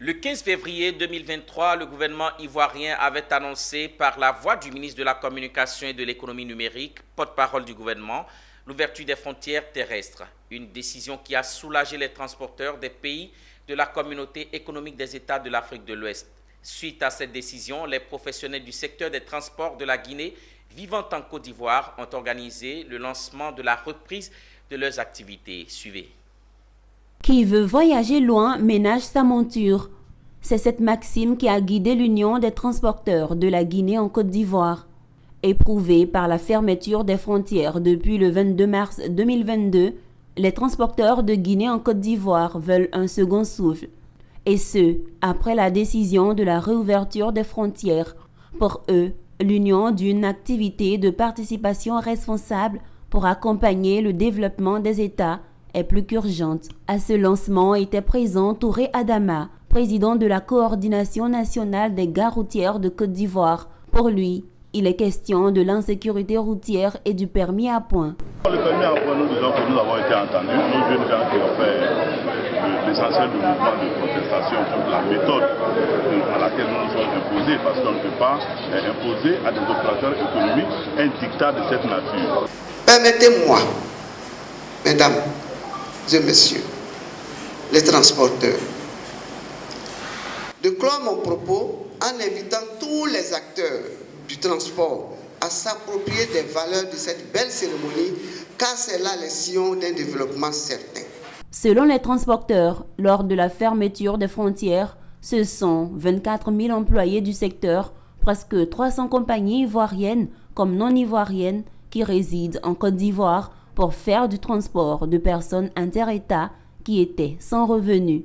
Le 15 février 2023, le gouvernement ivoirien avait annoncé par la voix du ministre de la Communication et de l'Économie numérique, porte-parole du gouvernement, l'ouverture des frontières terrestres. Une décision qui a soulagé les transporteurs des pays de la communauté économique des États de l'Afrique de l'Ouest. Suite à cette décision, les professionnels du secteur des transports de la Guinée vivant en Côte d'Ivoire ont organisé le lancement de la reprise de leurs activités. Suivez. Qui veut voyager loin ménage sa monture. C'est cette maxime qui a guidé l'Union des transporteurs de la Guinée en Côte d'Ivoire. Éprouvée par la fermeture des frontières depuis le 22 mars 2022, les transporteurs de Guinée en Côte d'Ivoire veulent un second souffle. Et ce, après la décision de la réouverture des frontières. Pour eux, l'union d'une activité de participation responsable pour accompagner le développement des États est plus qu'urgente. À ce lancement était présent Touré Adama, président de la coordination nationale des gares routières de Côte d'Ivoire. Pour lui, il est question de l'insécurité routière et du permis à point. Le permis à point, nous disons que nous avons été entendus, nos jeunes gens qui ont fait l'essentiel du mouvement de protestation contre la méthode à laquelle nous nous sommes imposés, parce qu'on ne peut pas imposer à des opérateurs économiques un dictat de cette nature. Permettez-moi, mesdames et messieurs, les transporteurs, de clore mon propos en invitant tous les acteurs du transport à s'approprier des valeurs de cette belle cérémonie, car c'est là les sillons d'un développement certain. Selon les transporteurs, lors de la fermeture des frontières, ce sont 24 000 employés du secteur, presque 300 compagnies ivoiriennes comme non ivoiriennes qui résident en Côte d'Ivoire pour faire du transport de personnes inter-États qui étaient sans revenus.